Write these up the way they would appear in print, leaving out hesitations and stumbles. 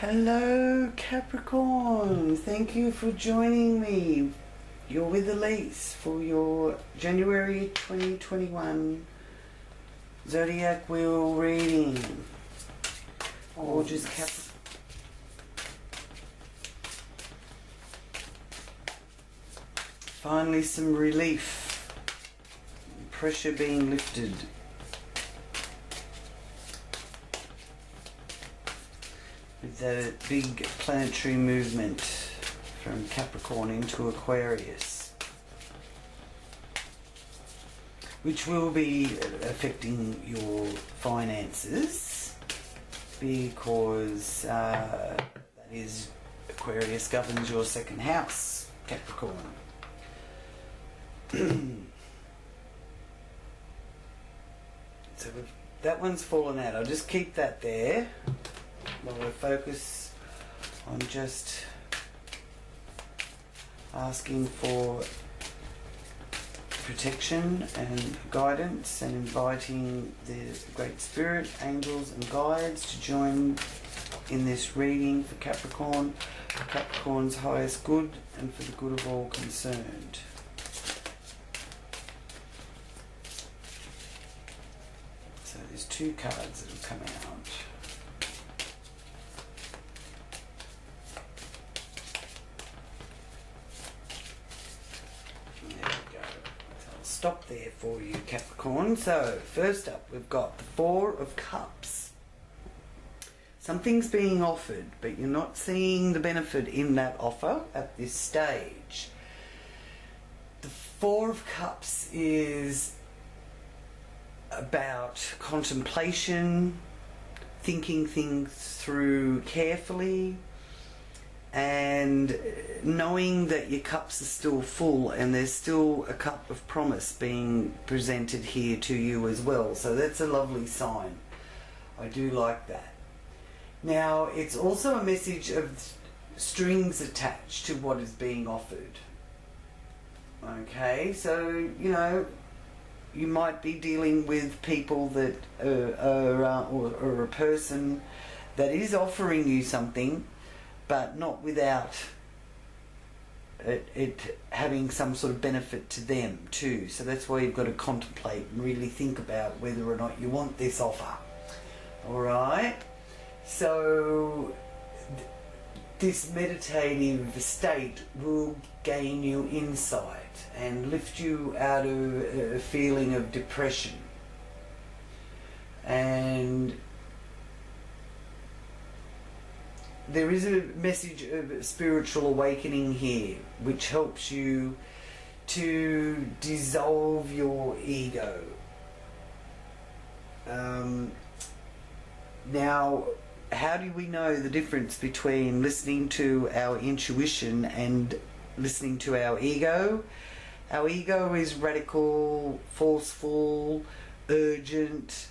Hello Capricorn, thank you for joining me. You're with Elise for your January 2021 Zodiac Wheel reading. Gorgeous Capricorn. Finally some relief, pressure being lifted. With the big planetary movement from Capricorn into Aquarius, which will be affecting your finances because that is, Aquarius governs your second house, Capricorn. So that one's fallen out. I'll just keep that there while we focus on just asking for protection and guidance and inviting the Great Spirit, angels and guides to join in this reading for Capricorn, for Capricorn's highest good and for the good of all concerned. So there's two cards that have come out. Stop there for you, Capricorn. So first up we've got the Four of Cups. Something's being offered, but you're not seeing the benefit in that offer at this stage. The Four of Cups is about contemplation, thinking things through carefully, and knowing that your cups are still full and there's still a cup of promise being presented here to you as well. So that's a lovely sign. I do like that. Now, it's also a message of strings attached to what is being offered. Okay, so, you know, you might be dealing with people that or a person that is offering you something, but not without it having some sort of benefit to them too. So that's why you've got to contemplate and really think about whether or not you want this offer. Alright? So this meditative state will gain you insight and lift you out of a feeling of depression. And there is a message of spiritual awakening here, which helps you to dissolve your ego. Now, how do we know the difference between listening to our intuition and listening to our ego? Our ego is radical, forceful, urgent,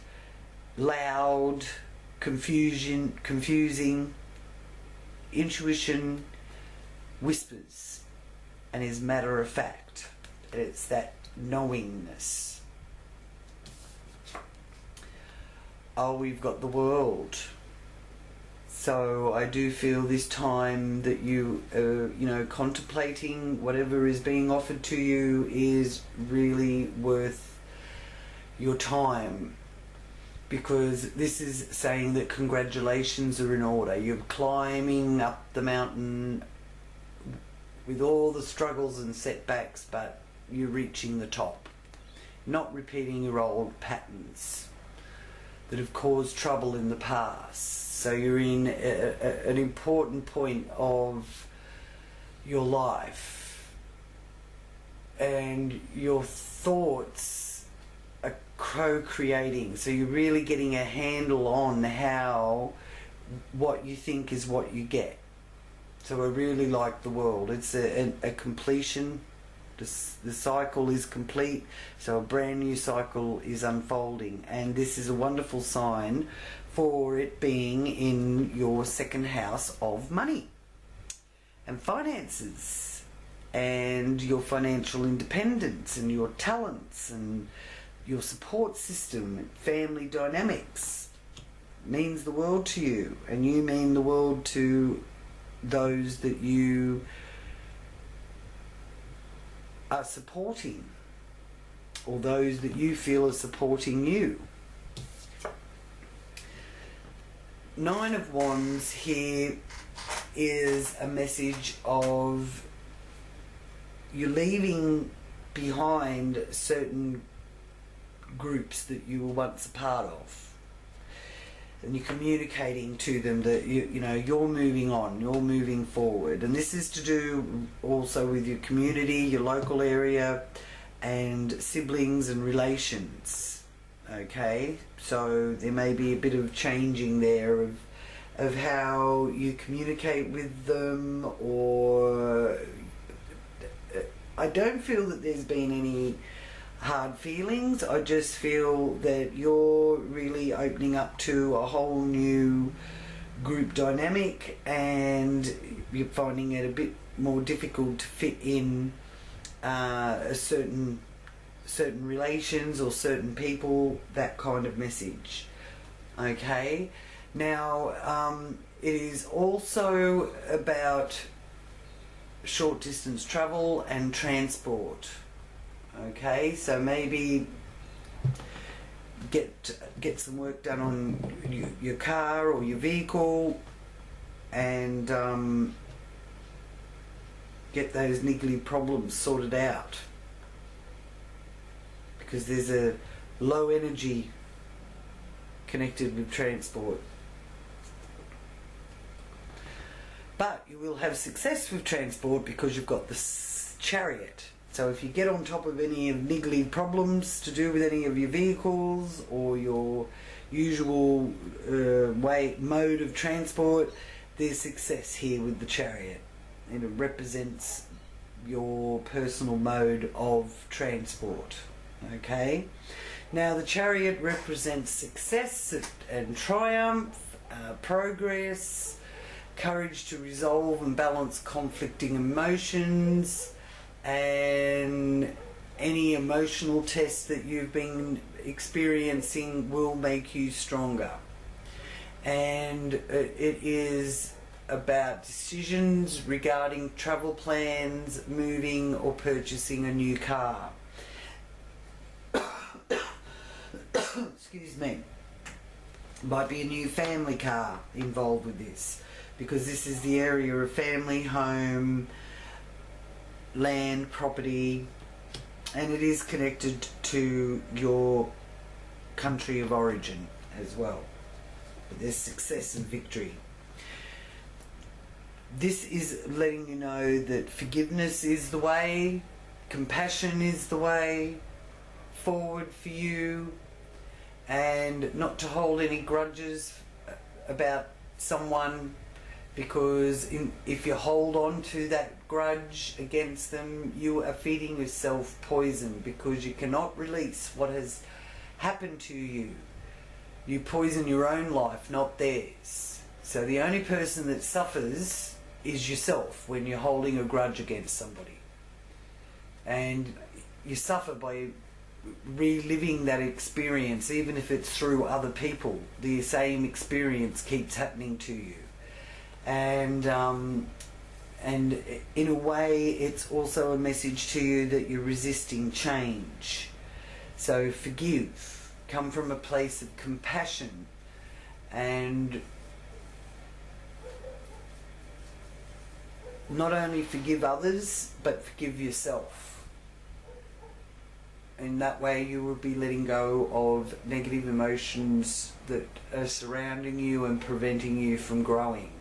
loud, confusing. Intuition whispers and is matter of fact. It's that knowingness. Oh, we've got the World. So I do feel this time that you know, contemplating whatever is being offered to you is really worth your time. Because this is saying that congratulations are in order. You're climbing up the mountain with all the struggles and setbacks, but you're reaching the top. Not repeating your old patterns that have caused trouble in the past. So you're in an important point of your life, and your thoughts are co-creating. So you're really getting a handle on how what you think is what you get. So I really like the World. It's a completion. The cycle is complete, so a brand new cycle is unfolding, and this is a wonderful sign for it being in your second house of money and finances and your financial independence and your talents and your support system, family dynamics. means the world to you, and you mean the world to those that you are supporting, or those that you feel are supporting you. Nine of Wands here is a message of you're leaving behind certain groups that you were once a part of, and you're communicating to them that you know you're moving on, you're moving forward. And this is to do also with your community, your local area, and siblings and relations. Okay, so there may be a bit of changing there of how you communicate with them, or I don't feel that there's been any hard feelings. I just feel that you're really opening up to a whole new group dynamic, and you're finding it a bit more difficult to fit in certain relations or certain people, that kind of message. Okay, now it is also about short distance travel and transport. Okay, so maybe get some work done on your car or your vehicle, and get those niggly problems sorted out, because there's a low energy connected with transport. But you will have success with transport because you've got the Chariot. So if you get on top of any of niggly problems to do with any of your vehicles or your usual mode of transport, there's success here with the Chariot. And it represents your personal mode of transport. Okay? Now the Chariot represents success and triumph, progress, courage to resolve and balance conflicting emotions, and any emotional test that you've been experiencing will make you stronger. And it is about decisions regarding travel plans, moving or purchasing a new car. Excuse me. Might be a new family car involved with this, because this is the area of family, home, land, property, and it is connected to your country of origin as well. But there's success and victory. This is letting you know that forgiveness is the way, compassion is the way forward for you, and not to hold any grudges about someone, because if you hold on to that grudge against them, you are feeding yourself poison, because you cannot release what has happened to you. You poison your own life, not theirs. So the only person that suffers is yourself when you're holding a grudge against somebody. And you suffer by reliving that experience, even if it's through other people. The same experience keeps happening to you. And in a way it's also a message to you that you're resisting change. So forgive, come from a place of compassion, and not only forgive others but forgive yourself. In that way you will be letting go of negative emotions that are surrounding you and preventing you from growing.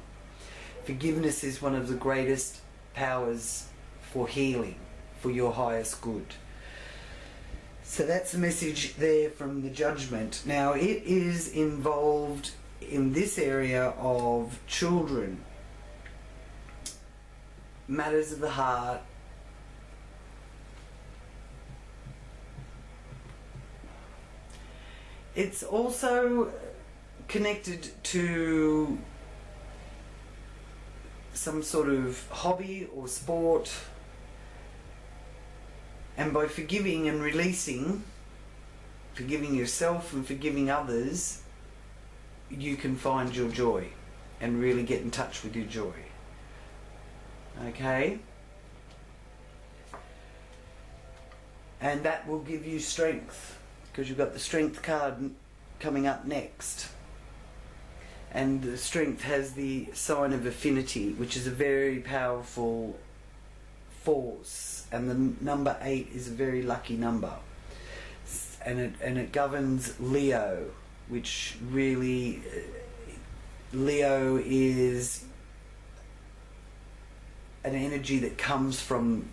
Forgiveness is one of the greatest powers for healing, for your highest good. So that's a message there from the Judgment. Now it is involved in this area of children, matters of the heart, it's also connected to some sort of hobby or sport, and by forgiving and releasing, forgiving yourself and forgiving others, you can find your joy and really get in touch with your joy. Okay? And that will give you strength, because you've got the Strength card coming up next. And the Strength has the sign of affinity, which is a very powerful force. And the number 8 is a very lucky number. And it governs Leo, which really, Leo is an energy that comes from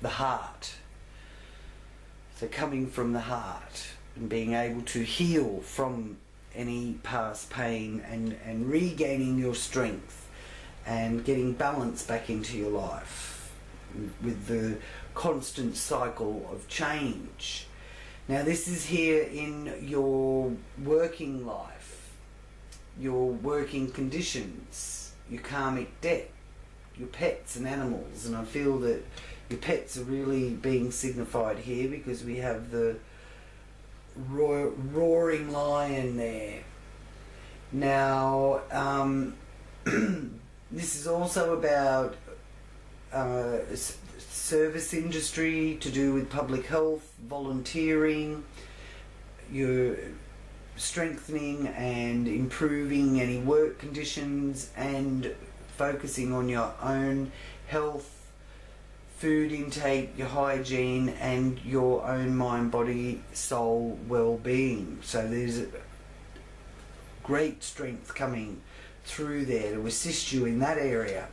the heart. So coming from the heart and being able to heal from any past pain and regaining your strength and getting balance back into your life with the constant cycle of change. Now this is here in your working life, your working conditions, your karmic debt, your pets and animals, and I feel that your pets are really being signified here because we have the roaring lion there. Now, this is also about service industry, to do with public health, volunteering, you're strengthening and improving any work conditions and focusing on your own health, food intake, your hygiene, and your own mind, body, soul well-being. So there's great strength coming through there to assist you in that area.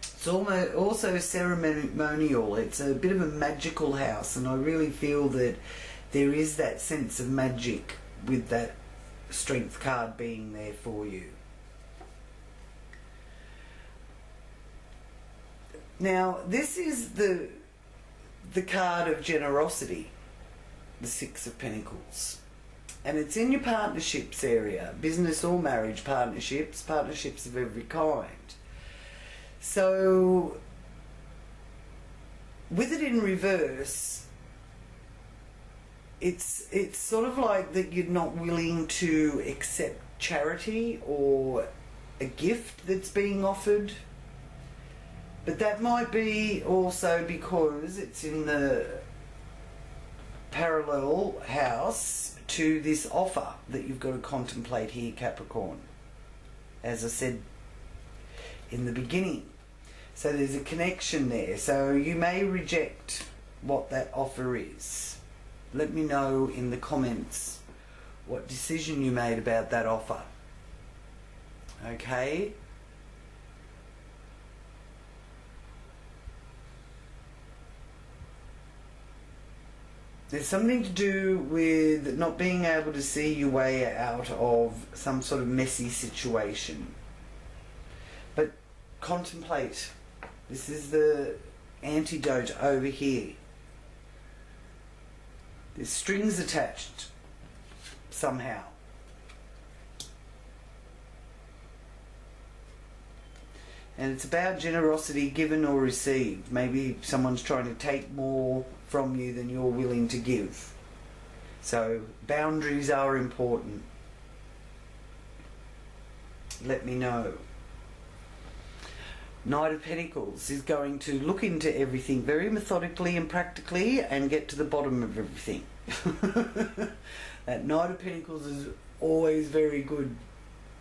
It's also ceremonial. It's a bit of a magical house, and I really feel that there is that sense of magic with that Strength card being there for you. Now, this is the card of generosity, the Six of Pentacles. And it's in your partnerships area, business or marriage partnerships, partnerships of every kind. So, with it in reverse, it's sort of like that you're not willing to accept charity or a gift that's being offered. But that might be also because it's in the parallel house to this offer that you've got to contemplate here, Capricorn, as I said in the beginning. So there's a connection there. So you may reject what that offer is. Let me know in the comments what decision you made about that offer. Okay? There's something to do with not being able to see your way out of some sort of messy situation. But contemplate. This is the antidote over here. There's strings attached somehow. And it's about generosity given or received. Maybe someone's trying to take more from you than you're willing to give. So boundaries are important. Let me know. Knight of Pentacles is going to look into everything very methodically and practically and get to the bottom of everything. That Knight of Pentacles is always very good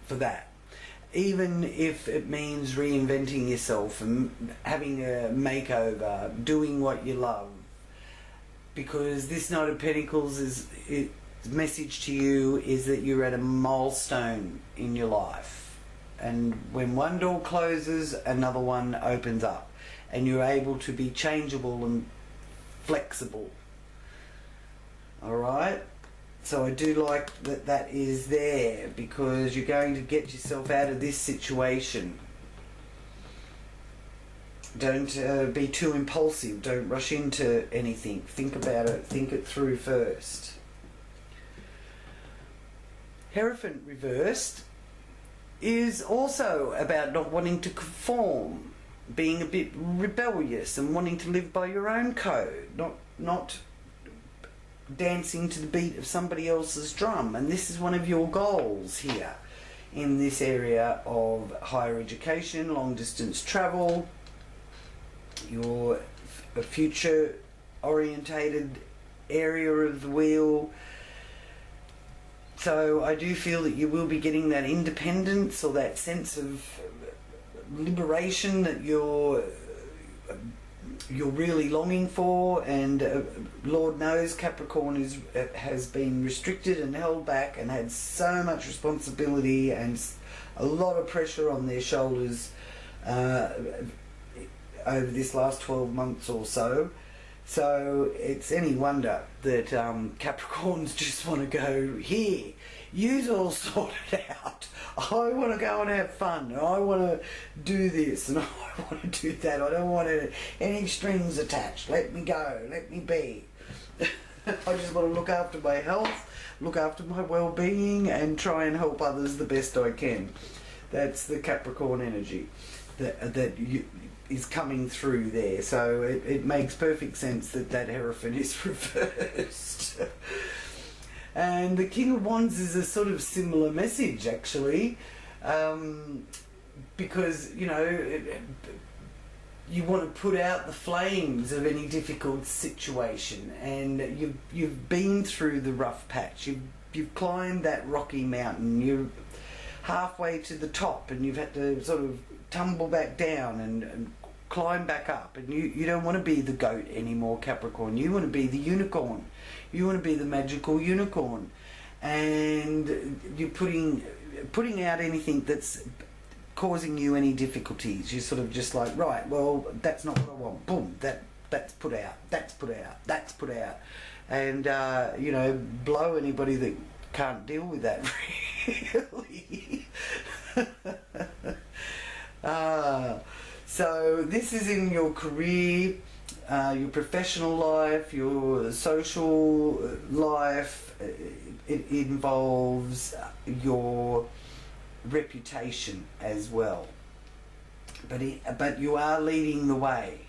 for that. Even if it means reinventing yourself and having a makeover, doing what you love. Because this Knight of Pentacles is, its message to you is that you're at a milestone in your life. And when one door closes, another one opens up. And you're able to be changeable and flexible. Alright? So I do like that that is there, because you're going to get yourself out of this situation. Don't be too impulsive. Don't rush into anything. Think about it. Think it through first. Hierophant reversed is also about not wanting to conform, being a bit rebellious and wanting to live by your own code, not dancing to the beat of somebody else's drum. And this is one of your goals here, in this area of higher education, long distance travel, your future orientated area of the wheel. So I do feel that you will be getting that independence or that sense of liberation that you're really longing for, and Lord knows Capricorn has been restricted and held back and had so much responsibility and a lot of pressure on their shoulders over this last 12 months or so. So it's any wonder that Capricorns just want to go, here, you's all sorted out. I want to go and have fun, and I want to do this, and I want to do that. I don't want any strings attached. Let me go, let me be. I just want to look after my health, look after my well-being, and try and help others the best I can. That's the Capricorn energy that is coming through there. So it makes perfect sense that Hierophant is reversed. And the King of Wands is a sort of similar message, actually, because, you know, you want to put out the flames of any difficult situation, and you've been through the rough patch. You've climbed that rocky mountain. You're halfway to the top, and you've had to sort of tumble back down and climb back up. And you don't want to be the goat anymore, Capricorn. You want to be the unicorn. You want to be the magical unicorn, and you're putting out anything that's causing you any difficulties. You're sort of just like, right, well, that's not what I want. Boom, that's put out. That's put out. That's put out, and you know, blow anybody that can't deal with that. Really. So this is in your career, your professional life, your social life. It involves your reputation as well. But you are leading the way,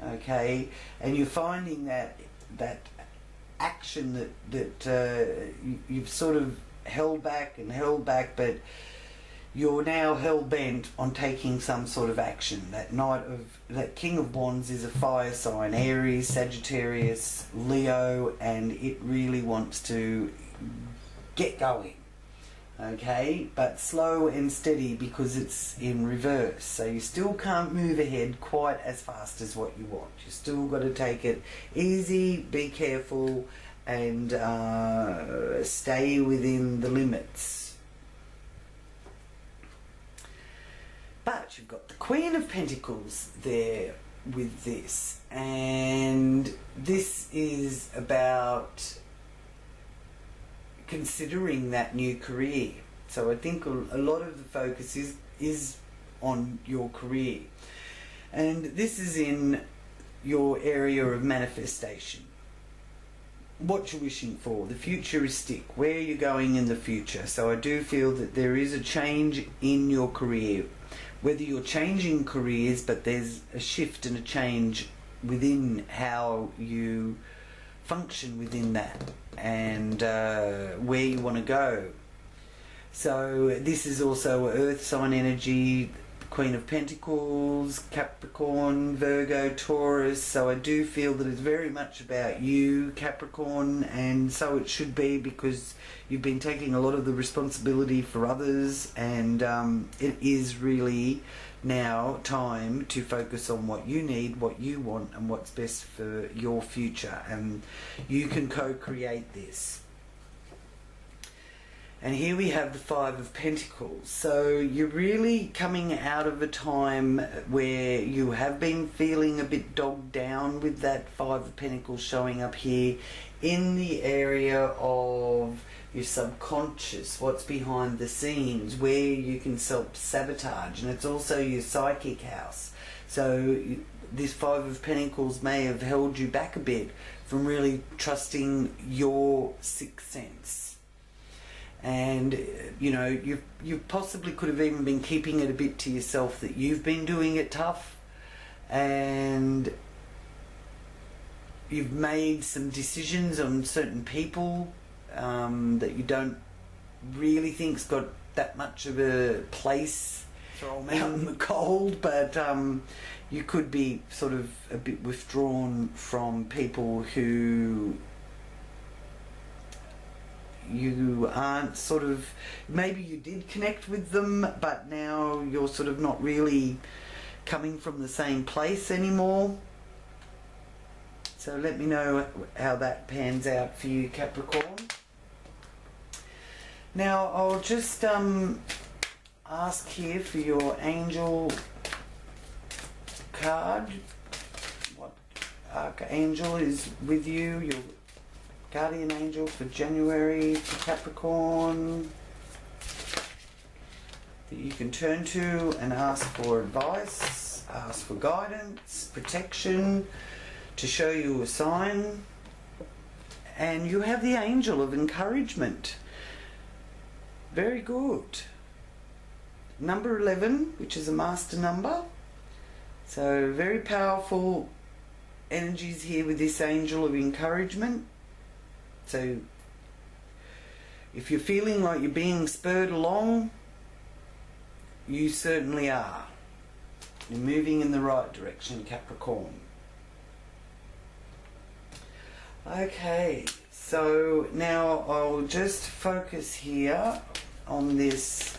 okay? And you're finding that action that you've sort of held back, but you're now hell-bent on taking some sort of action. That King of Wands is a fire sign, Aries, Sagittarius, Leo, and it really wants to get going, okay? But slow and steady, because it's in reverse. So you still can't move ahead quite as fast as what you want. You still got to take it easy, be careful, and stay within the limits. But you've got the Queen of Pentacles there with this, and this is about considering that new career. So I think a lot of the focus is on your career, and this is in your area of manifestation. What you're wishing for, the futuristic, where you're going in the future. So I do feel that there is a change in your career, whether you're changing careers, but there's a shift and a change within how you function within that, and where you want to go. So this is also Earth sign energy, Queen of Pentacles, Capricorn, Virgo, Taurus. So I do feel that it's very much about you, Capricorn, and so it should be, because you've been taking a lot of the responsibility for others, and it is really now time to focus on what you need, what you want, and what's best for your future, and you can co-create this. And here we have the Five of Pentacles. So you're really coming out of a time where you have been feeling a bit dogged down with that Five of Pentacles showing up here in the area of your subconscious, what's behind the scenes, where you can self-sabotage, and it's also your psychic house. So this Five of Pentacles may have held you back a bit from really trusting your sixth sense. And you know, you possibly could have even been keeping it a bit to yourself, that you've been doing it tough, and you've made some decisions on certain people that you don't really think's got that much of a place, throw them out in the cold, but you could be sort of a bit withdrawn from people who you aren't sort of, maybe you did connect with them, but now you're sort of not really coming from the same place anymore. So let me know how that pans out for you, Capricorn. Now I'll just ask here for your angel card. What archangel is with you? Your guardian angel for January for Capricorn that you can turn to and ask for advice, ask for guidance, protection, to show you a sign. And you have the angel of encouragement. Very good. Number 11, which is a master number. So very powerful energies here with this angel of encouragement. So if you're feeling like you're being spurred along, you certainly are. You're moving in the right direction, Capricorn. Okay, so now I'll just focus here on this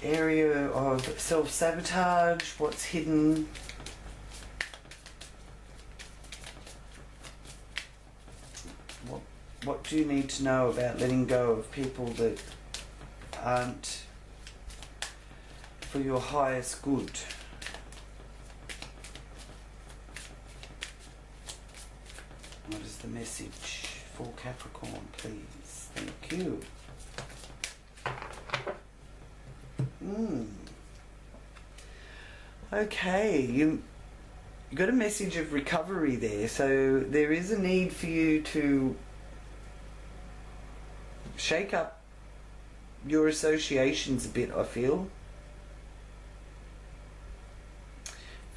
area of self-sabotage, what's hidden. What do you need to know about letting go of people that aren't for your highest good? What is the message for Capricorn, please? Thank you. Okay, you got a message of recovery there, so there is a need for you to shake up your associations a bit, I feel.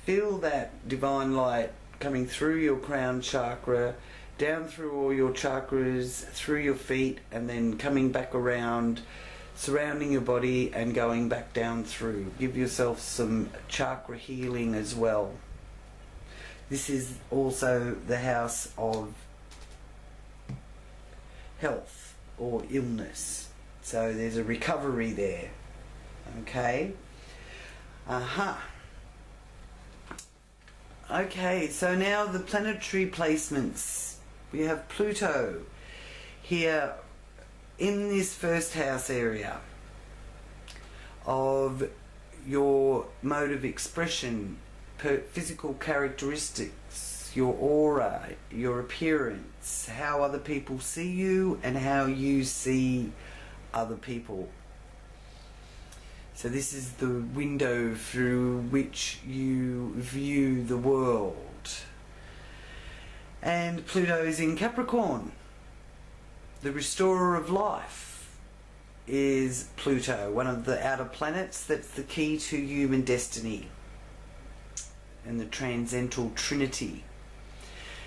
Feel that divine light coming through your crown chakra, down through all your chakras, through your feet, and then coming back around, surrounding your body and going back down through. Give yourself some chakra healing as well. This is also the house of health or illness. So there's a recovery there. Okay? Okay, so now the planetary placements. We have Pluto here in this first house area of your mode of expression, physical characteristics, your aura, your appearance, how other people see you and how you see other people. So this is the window through which you view the world. And Pluto is in Capricorn. The restorer of life is Pluto, one of the outer planets that's the key to human destiny and the transcendental trinity.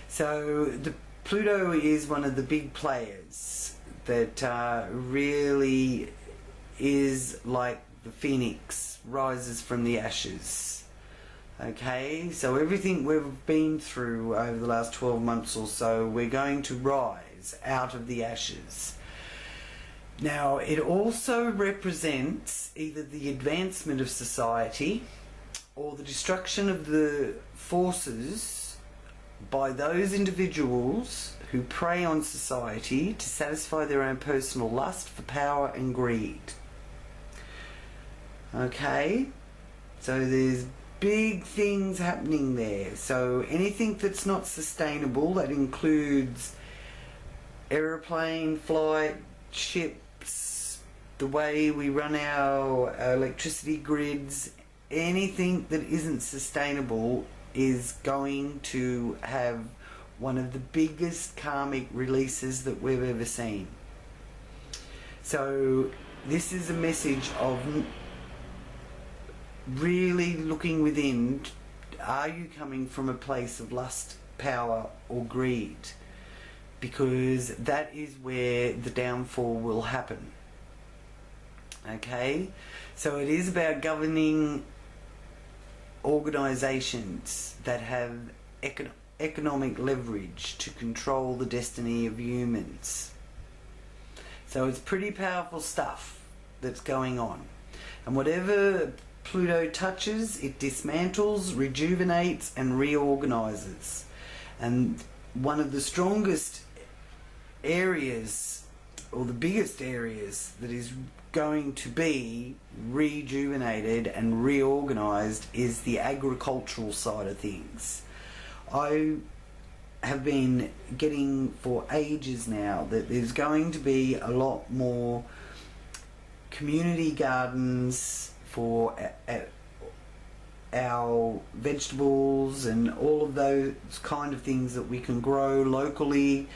So the Pluto is one of the big players that really is like the phoenix, rises from the ashes. Okay, so everything we've been through over the last 12 months or so, we're going to rise out of the ashes. Now, it also represents either the advancement of society or the destruction of the forces by those individuals who prey on society to satisfy their own personal lust for power and greed. Okay, so there's big things happening there. So anything that's not sustainable, that includes aeroplane flight, ships, the way we run our electricity grids, anything that isn't sustainable is going to have one of the biggest karmic releases that we've ever seen. So this is a message of really looking within. Are you coming from a place of lust, power or greed? Because that is where the downfall will happen. Okay, so it is about governing organisations that have economic leverage to control the destiny of humans. So it's pretty powerful stuff that's going on. And whatever Pluto touches, it dismantles, rejuvenates and reorganises. And one of the strongest areas, or the biggest areas, that is going to be rejuvenated and reorganised is the agricultural side of things. I have been getting for ages now that there's going to be a lot more community gardens for our vegetables and all of those kind of things that we can grow locally.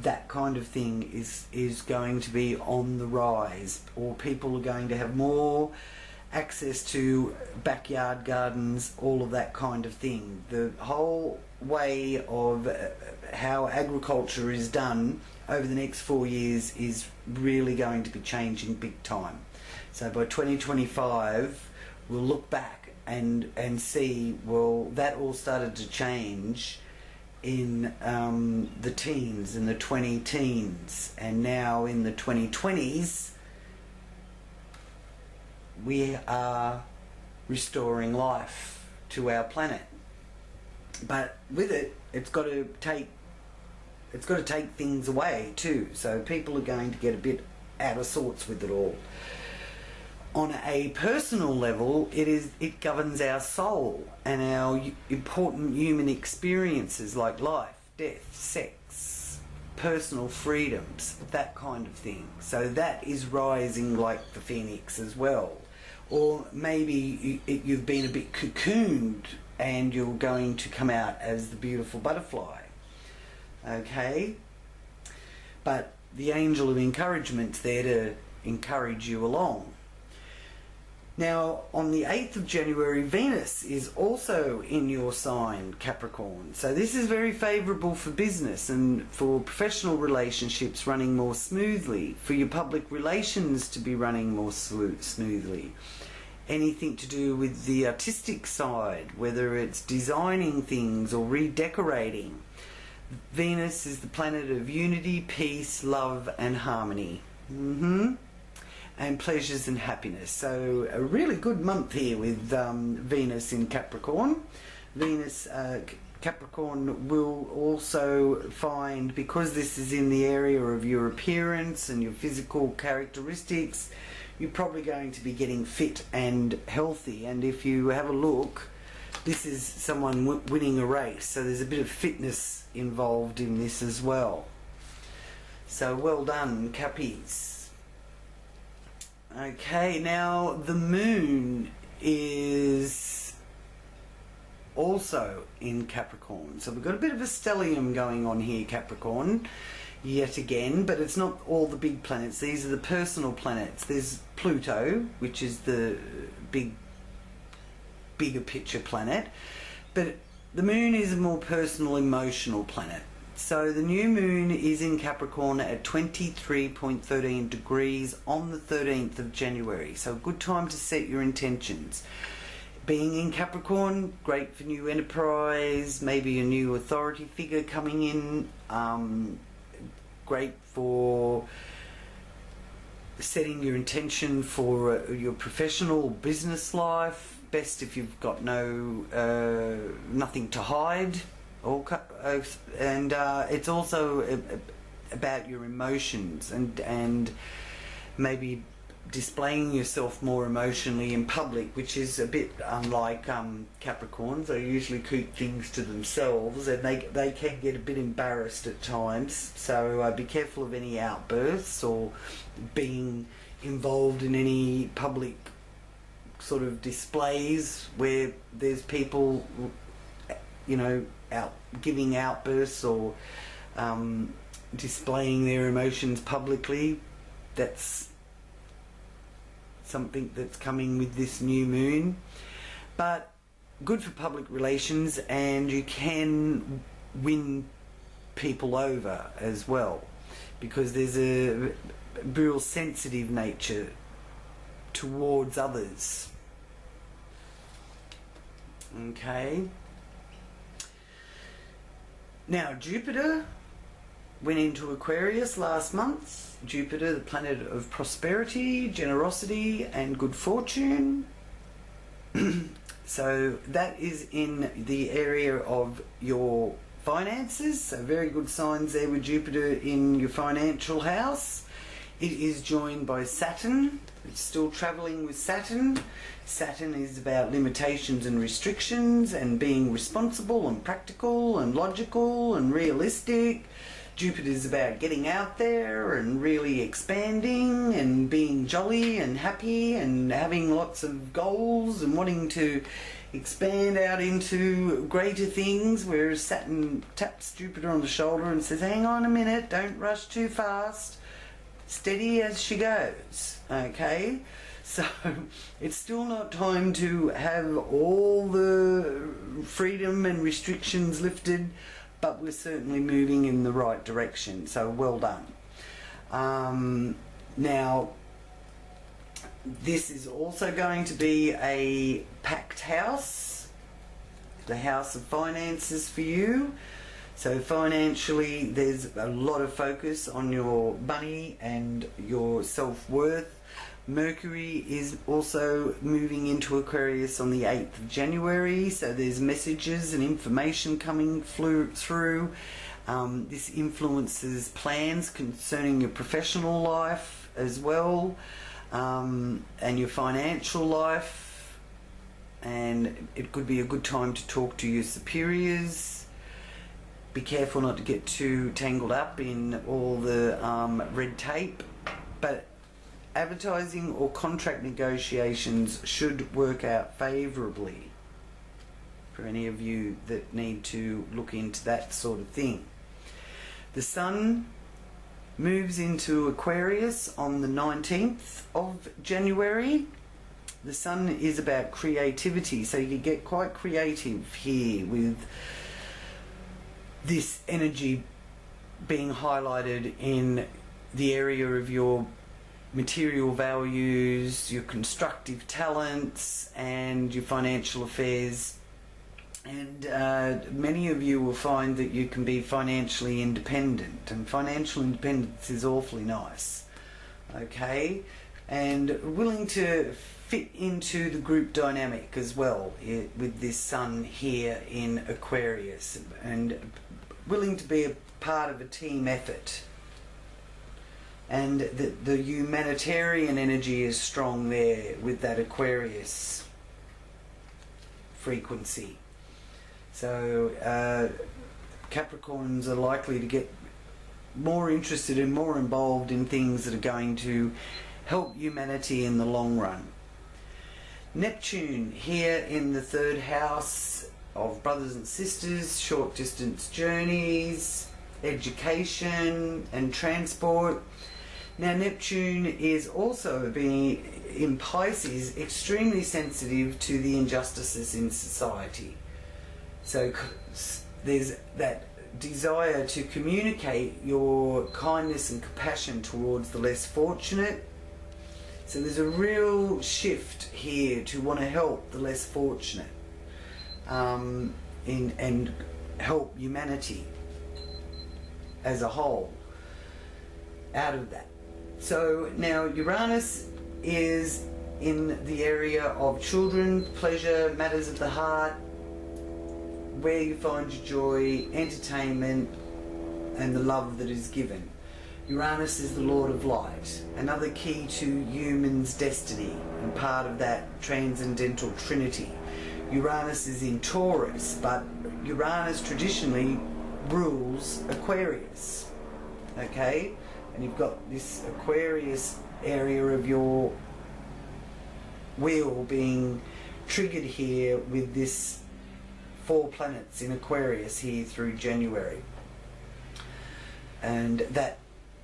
That kind of thing is going to be on the rise, or people are going to have more access to backyard gardens, all of that kind of thing. The whole way of how agriculture is done over the next 4 years is really going to be changing big time. So by 2025 we'll look back and see, well, that all started to change in the teens, in the 20-teens, and now in the 2020s we are restoring life to our planet. But with it, it's got to take things away too. So people are going to get a bit out of sorts with it all. On a personal level, it governs our soul and our important human experiences like life, death, sex, personal freedoms, that kind of thing. So that is rising like the phoenix as well. Or maybe you've been a bit cocooned and you're going to come out as the beautiful butterfly. Okay? But the angel of encouragement's there to encourage you along. Now, on the 8th of January, Venus is also in your sign, Capricorn. So this is very favourable for business and for professional relationships running more smoothly, for your public relations to be running more smoothly. Anything to do with the artistic side, whether it's designing things or redecorating. Venus is the planet of unity, peace, love and harmony. And pleasures and happiness. So a really good month here with Venus in Capricorn. Venus, Capricorn will also find, because this is in the area of your appearance and your physical characteristics, you're probably going to be getting fit and healthy. And if you have a look, this is someone winning a race. So there's a bit of fitness involved in this as well. So well done, Cappies. Okay, now the moon is also in Capricorn. So we've got a bit of a stellium going on here, Capricorn, yet again, but it's not all the big planets. These are the personal planets. There's Pluto, which is the bigger picture planet, but the moon is a more personal, emotional planet. So the new moon is in Capricorn at 23.13 degrees on the 13th of January. So a good time to set your intentions. Being in Capricorn, great for new enterprise, maybe a new authority figure coming in. Great for setting your intention for your professional business life. Best if you've got nothing to hide. And it's also about your emotions and maybe displaying yourself more emotionally in public, which is a bit unlike Capricorns. They usually keep things to themselves and they can get a bit embarrassed at times. So be careful of any outbursts or being involved in any public sort of displays where there's people, you know, giving outbursts or displaying their emotions publicly. That's something that's coming with this new moon, but good for public relations, and you can win people over as well, because there's a real sensitive nature towards others. Okay. Now, Jupiter went into Aquarius last month. Jupiter, the planet of prosperity, generosity, and good fortune. So that is in the area of your finances. So very good signs there with Jupiter in your financial house. It is joined by Saturn. It's still travelling with Saturn. Saturn is about limitations and restrictions and being responsible and practical and logical and realistic. Jupiter is about getting out there and really expanding and being jolly and happy and having lots of goals and wanting to expand out into greater things, whereas Saturn taps Jupiter on the shoulder and says, hang on a minute, don't rush too fast, steady as she goes. Okay, so it's still not time to have all the freedom and restrictions lifted, but we're certainly moving in the right direction, so well done. Now, this is also going to be a packed house, the house of finances for you. So financially, there's a lot of focus on your money and your self-worth. Mercury is also moving into Aquarius on the 8th of January, so there's messages and information coming through. This influences plans concerning your professional life as well, and your financial life, and it could be a good time to talk to your superiors. Be careful not to get too tangled up in all the red tape, but advertising or contract negotiations should work out favourably for any of you that need to look into that sort of thing. The Sun moves into Aquarius on the 19th of January. The Sun is about creativity, so you get quite creative here with this energy being highlighted in the area of your material values, your constructive talents, and your financial affairs. And many of you will find that you can be financially independent, and financial independence is awfully nice. Okay, and willing to fit into the group dynamic as well with this Sun here in Aquarius, and willing to be a part of a team effort. And the humanitarian energy is strong there with that Aquarius frequency. So Capricorns are likely to get more interested and more involved in things that are going to help humanity in the long run. Neptune here in the 3rd house of brothers and sisters, short distance journeys, education and transport. Now, Neptune is also being in Pisces extremely sensitive to the injustices in society. So there's that desire to communicate your kindness and compassion towards the less fortunate. So there's a real shift here to want to help the less fortunate and help humanity as a whole out of that. So now Uranus is in the area of children, pleasure, matters of the heart, where you find your joy, entertainment, and the love that is given. Uranus is the Lord of Light, another key to human's destiny and part of that transcendental trinity. Uranus is in Taurus, but Uranus traditionally rules Aquarius. Okay? And you've got this Aquarius area of your wheel being triggered here with this 4 planets in Aquarius here through January. And that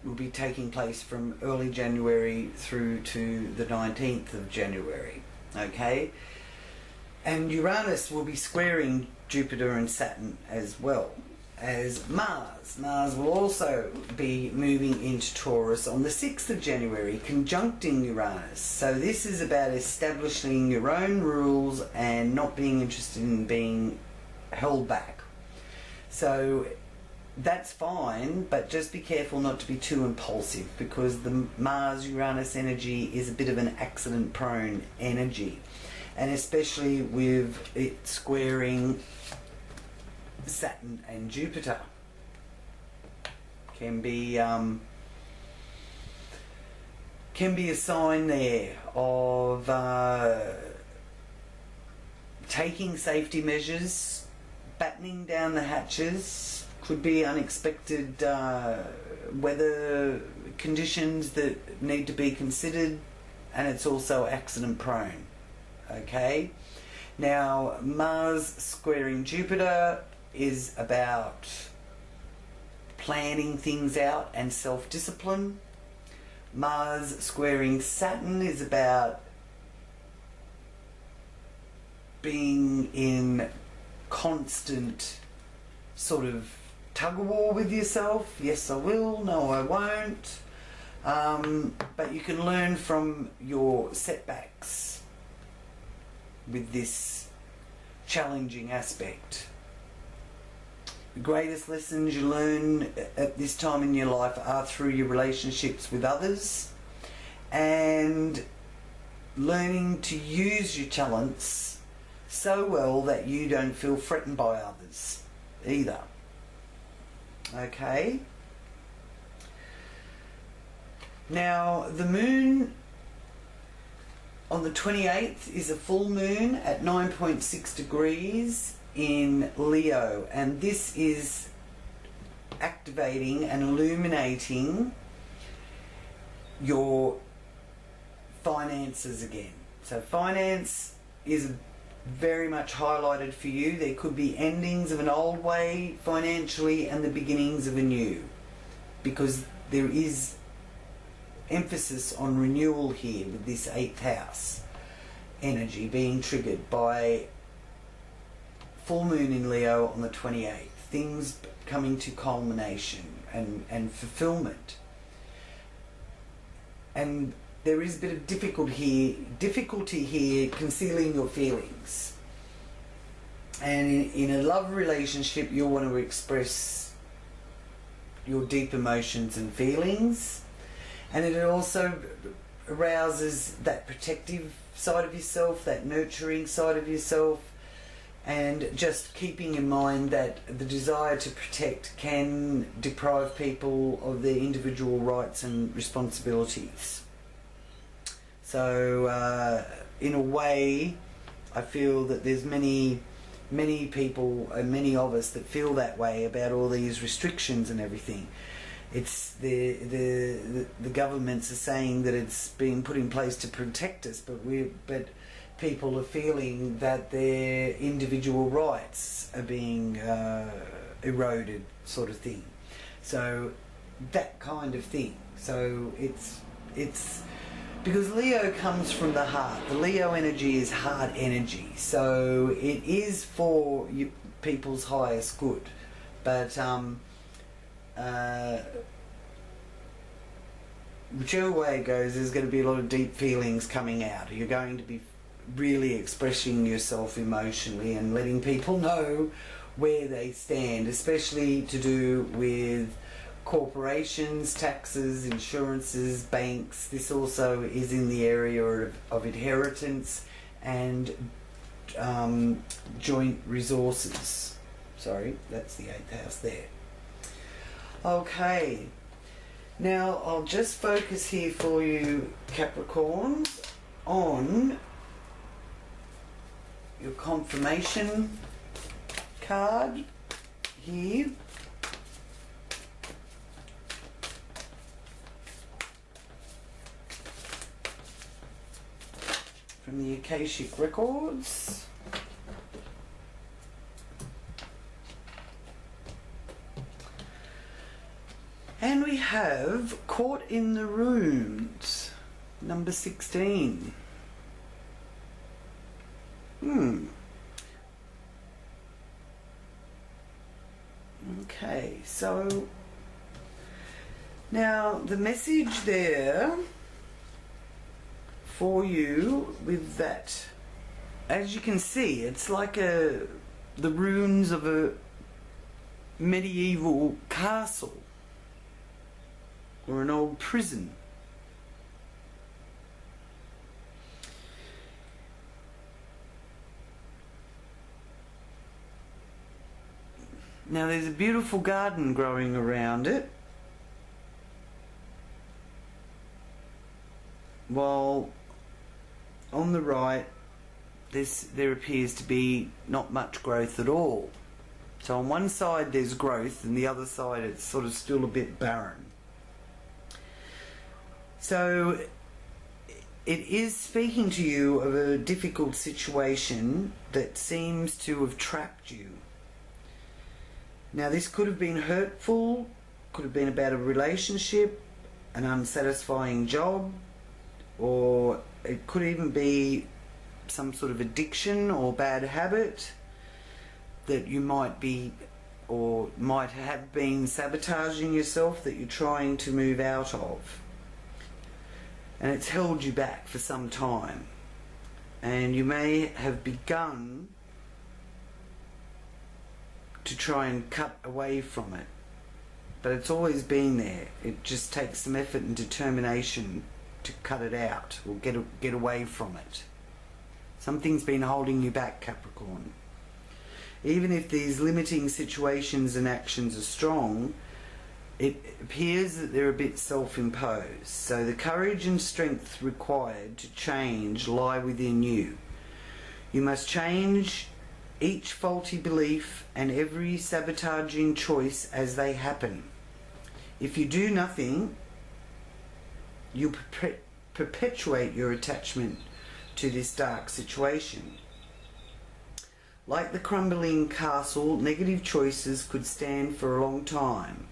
will be taking place from early January through to the 19th of January. Okay? And Uranus will be squaring Jupiter and Saturn as well. as Mars. Mars will also be moving into Taurus on the 6th of January, conjuncting Uranus. So this is about establishing your own rules and not being interested in being held back. So that's fine, but just be careful not to be too impulsive, because the Mars-Uranus energy is a bit of an accident-prone energy, and especially with it squaring Saturn and Jupiter can be a sign there of taking safety measures, battening down the hatches. Could be unexpected weather conditions that need to be considered, and it's also accident prone. Okay, now Mars squaring Jupiter is about planning things out and self-discipline. Mars squaring Saturn is about being in constant sort of tug-of-war with yourself. Yes, I will. No, I won't. But you can learn from your setbacks with this challenging aspect. The greatest lessons you learn at this time in your life are through your relationships with others, and learning to use your talents so well that you don't feel threatened by others either. Okay? Now, the moon on the 28th is a full moon at 9.6 degrees in Leo, and this is activating and illuminating your finances again. So finance is very much highlighted for you. There could be endings of an old way financially and the beginnings of a new, because there is emphasis on renewal here with this 8th house energy being triggered by full moon in Leo on the 28th. Things coming to culmination and fulfillment. And there is a bit of difficulty here concealing your feelings. And in a love relationship, you'll want to express your deep emotions and feelings. And it also arouses that protective side of yourself, that nurturing side of yourself, and just keeping in mind that the desire to protect can deprive people of their individual rights and responsibilities. So in a way, I feel that there's many people and many of us that feel that way about all these restrictions and everything. It's the governments are saying that it's being put in place to protect us, but people are feeling that their individual rights are being eroded, sort of thing. So that kind of thing. So it's because Leo comes from the heart. The Leo energy is heart energy, so it is for people's highest good. But whichever way it goes, there's going to be a lot of deep feelings coming out. You're going to be really expressing yourself emotionally and letting people know where they stand, especially to do with corporations, taxes, insurances, banks. This also is in the area of inheritance and joint resources. Sorry, that's the 8th house there. Okay, now I'll just focus here for you, Capricorn, on your confirmation card here. From the Akashic Records. And we have Caught in the Runes, number 16. Okay, so now the message there for you with that, as you can see, it's like the ruins of a medieval castle or an old prison. Now there's a beautiful garden growing around it, while on the right there appears to be not much growth at all. So on one side there's growth and the other side it's sort of still a bit barren. So it is speaking to you of a difficult situation that seems to have trapped you. Now this could have been hurtful, could have been about a relationship, an unsatisfying job, or it could even be some sort of addiction or bad habit that you might be or might have been sabotaging yourself, that you're trying to move out of. And it's held you back for some time. And you may have begun to try and cut away from it, but it's always been there. It just takes some effort and determination to cut it out or get away from it. Something's been holding you back, Capricorn. Even if these limiting situations and actions are strong, it appears that they're a bit self-imposed. So the courage and strength required to change lie within you. You must change each faulty belief and every sabotaging choice as they happen. If you do nothing, you perpetuate your attachment to this dark situation. Like the crumbling castle, negative choices could stand for a long time.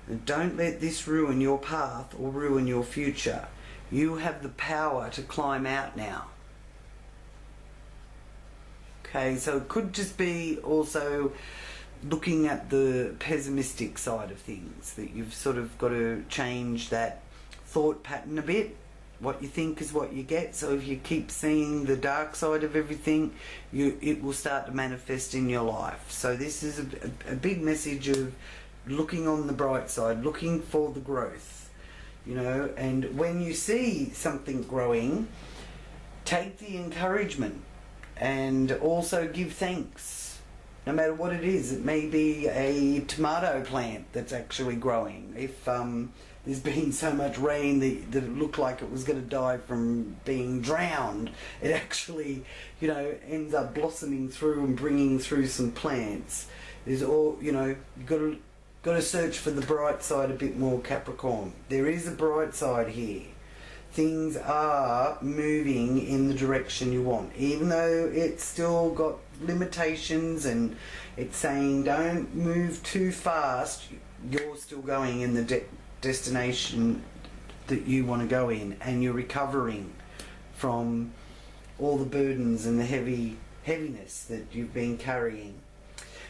And don't let this ruin your path or ruin your future. You have the power to climb out now. Okay, so it could just be also looking at the pessimistic side of things, that you've sort of got to change that thought pattern a bit. What you think is what you get. So if you keep seeing the dark side of everything, it will start to manifest in your life. So this is a big message of looking on the bright side, looking for the growth, you know. And when you see something growing, take the encouragement and also give thanks, no matter what it is. It may be a tomato plant that's actually growing. If there's been so much rain that it looked like it was going to die from being drowned, it actually, you know, ends up blossoming through and bringing through some plants. There's all, you know, you've got to search for the bright side a bit more, Capricorn. There is a bright side here. Things are moving in the direction you want, even though it's still got limitations and it's saying don't move too fast. You're still going in the destination that you want to go in, and you're recovering from all the burdens and the heaviness that you've been carrying.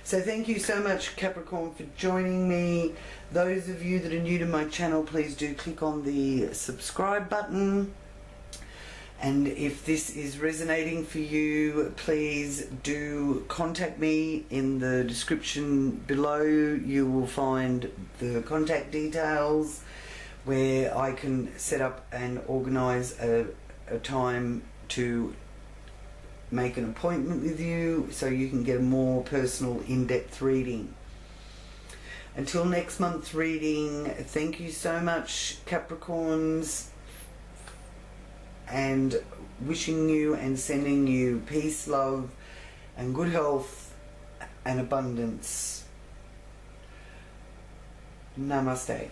So thank you so much, Capricorn, for joining me. Those of you that are new to my channel, please do click on the subscribe button. And if this is resonating for you, please do contact me. In the description below you will find the contact details where I can set up and organise a time to make an appointment with you so you can get a more personal, in-depth reading. Until next month's reading, thank you so much, Capricorns, and wishing you and sending you peace, love and good health and abundance. Namaste.